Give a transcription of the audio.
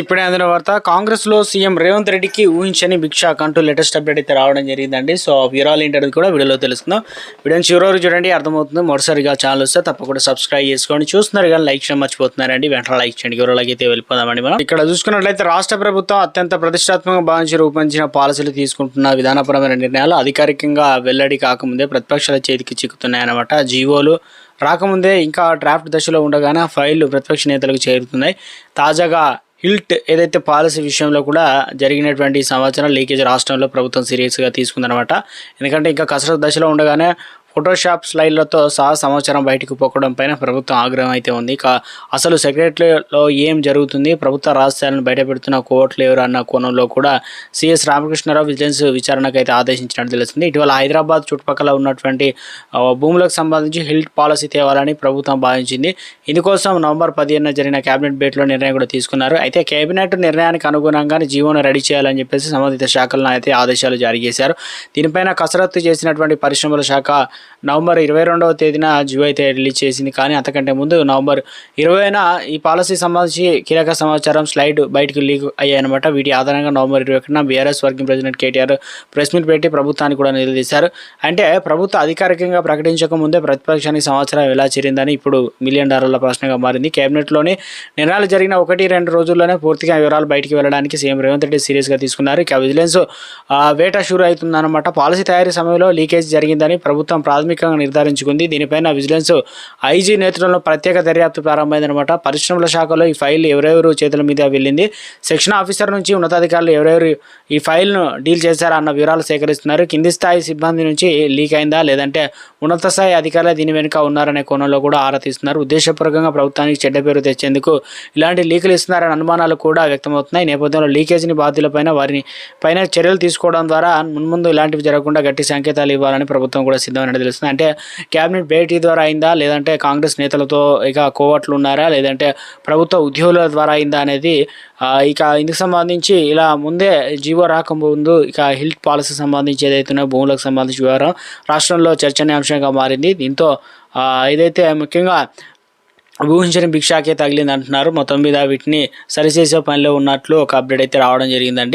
ఇప్పుడే అందిన వార్త కాంగ్రెస్ లో సీఎం రేవంత్ రెడ్డికి ఊహించని భిక్ష అంటూ లేటెస్ట్ అప్డేట్ అయితే రావడం జరిగిందండి. సో వివరాలు ఏంటనేది కూడా వీడియోలో తెలుసుకుందాం. వీడియోని చివరి వరకు చూడండి, అర్థమవుతుంది. మొదటిసారిగా ఛానల్ వస్తే తప్పకుండా సబ్స్క్రైబ్ చేసుకోండి. చూస్తున్నారు కానీ లైక్ చేయడం మర్చిపోతున్నారండి. వెంటనే లైక్ చేయండి. వివరాలకి అయితే వెళ్ళిపోదామండి. మనం ఇక్కడ చూసుకున్నట్లయితే రాష్ట్ర ప్రభుత్వం అత్యంత ప్రతిష్టాత్మకంగా భావించి రూపొందించిన పాలసీలు తీసుకుంటున్న విధానపరమైన నిర్ణయాలు అధికారికంగా వెల్లడి కాకముందే ప్రతిపక్షాల చేతికి చిక్కుతున్నాయన్నమాట. జీవోలు రాకముందే ఇంకా డ్రాఫ్ట్ దశలో ఉండగానే ఫైళ్లు ప్రతిపక్ష నేతలకు చేరుతున్నాయి. తాజాగా హిల్ట్ ఏదైతే పాలసీ విషయంలో కూడా జరిగినటువంటి సంవత్సరం లీకేజ్ రాష్ట్రంలో ప్రభుత్వం సీరియస్గా తీసుకుందనమాట. ఎందుకంటే ఇంకా కసరత్తు దశలో ఉండగానే ఫోటోషాప్ స్లైడ్లతో సహా సమాచారం బయటకు పోకడం పైన ప్రభుత్వం ఆగ్రహం అయితే ఉంది. అసలు సెక్రటరీలో ఏం జరుగుతుంది, ప్రభుత్వ రహస్యాలను బయటపెడుతున్న కోర్టులు ఎవరు అన్న కోణంలో కూడా సిఎస్ రామకృష్ణారావు విజిలెన్స్ విచారణకు అయితే ఆదేశించినట్టు తెలుస్తుంది. ఇటీవల హైదరాబాద్ చుట్టుపక్కల ఉన్నటువంటి భూములకు సంబంధించి హిల్ట్ పాలసీ తేవాలని ప్రభుత్వం భావించింది. ఇందుకోసం నవంబర్ 15న జరిగిన కేబినెట్ భేటీలో నిర్ణయం కూడా తీసుకున్నారు. అయితే కేబినెట్ నిర్ణయానికి అనుగుణంగానే జీవోను రెడీ చేయాలని చెప్పేసి సంబంధిత శాఖలను అయితే ఆదేశాలు జారీ చేశారు. దీనిపైన కసరత్తు చేసినటువంటి పరిశ్రమల శాఖ నవంబర్ 22వ తేదీన జియో అయితే రిలీజ్ చేసింది. కానీ అంతకంటే ముందు నవంబర్ 20న ఈ పాలసీ సంబంధించి కీలక సమాచారం స్లైడ్ బయటకు లీక్ అయ్యాయన్నమాట. వీటి ఆధారంగా నవంబర్ 21న BRS working president KTR press meet పెట్టి ప్రభుత్వాన్ని కూడా నిలదీశారు. అంటే ప్రభుత్వం అధికారికంగా ప్రకటించక ముందే ప్రతిపక్షానికి సమాచారం ఎలా చేరిందని ఇప్పుడు $1 మిలియన్ ప్రశ్నగా మారింది. కేబినెట్లోని నిర్ణయాలు జరిగిన 1-2 రోజుల్లోనే పూర్తిగా వివరాలు బయటికి వెళ్ళడానికి సీఎం రేవంత్ రెడ్డి సీరియస్గా తీసుకున్నారు. ఇక విజిలెన్స్ వేట షూరు అవుతుందన్నమాట. పాలసీ తయారీ సమయంలో లీకేజ్ జరిగిందని ప్రభుత్వం ప్రాథమికంగా నిర్ధారించుకుంది. దీనిపైన విజిలెన్స్ ఐజీ నేతృత్వంలో ప్రత్యేక దర్యాప్తు ప్రారంభమైందనమాట. పరిశ్రమల శాఖలో ఈ ఫైల్ ఎవరెవరు చేతుల మీద వెళ్ళింది, సెక్షన్ ఆఫీసర్ నుంచి ఉన్నతాధికారులు ఎవరెవరు ఈ ఫైల్ను డీల్ చేశారా అన్న వివరాలు సేకరిస్తున్నారు. కింది స్థాయి సిబ్బంది నుంచి లీక్ అయిందా లేదంటే ఉన్నత స్థాయి అధికారులు దీని వెనుక ఉన్నారనే కోణంలో కూడా ఆరా తీస్తున్నారు. ఉద్దేశపూర్వకంగా ప్రభుత్వానికి చెడ్డ పేరు తెచ్చేందుకు ఇలాంటి లీకులు ఇస్తున్నారనే అనుమానాలు కూడా వ్యక్తమవుతున్నాయి. నేపథ్యంలో లీకేజీని బాధ్యులపైన వారిని పైన చర్యలు తీసుకోవడం ద్వారా మున్ముందు ఇలాంటివి జరగకుండా గట్టి సంకేతాలు ఇవ్వాలని ప్రభుత్వం కూడా సిద్ధమైనట్టు తెలుస్తుంది. అంటే క్యాబినెట్ భేటీ ద్వారా అయిందా లేదంటే కాంగ్రెస్ నేతలతో ఇక కోవట్లు ఉన్నారా లేదంటే ప్రభుత్వ ఉద్యోగుల ద్వారా అయిందా అనేది ఇక ఇందుకు సంబంధించి ఇలా ముందే జీవో రాకముందు ఇక హిల్ట్ పాలసీ సంబంధించి ఏదైతే భూములకు సంబంధించి వివరం రాష్ట్రంలో చర్చనీయాంశంగా మారింది. దీంతో ఏదైతే ముఖ్యంగా ఊహించని భిక్షాకే తగిలింది అంటున్నారు. మొత్తం మీద వీటిని సరిచేసే పనిలో ఉన్నట్లు ఒక అప్డేట్ అయితే రావడం జరిగిందండి.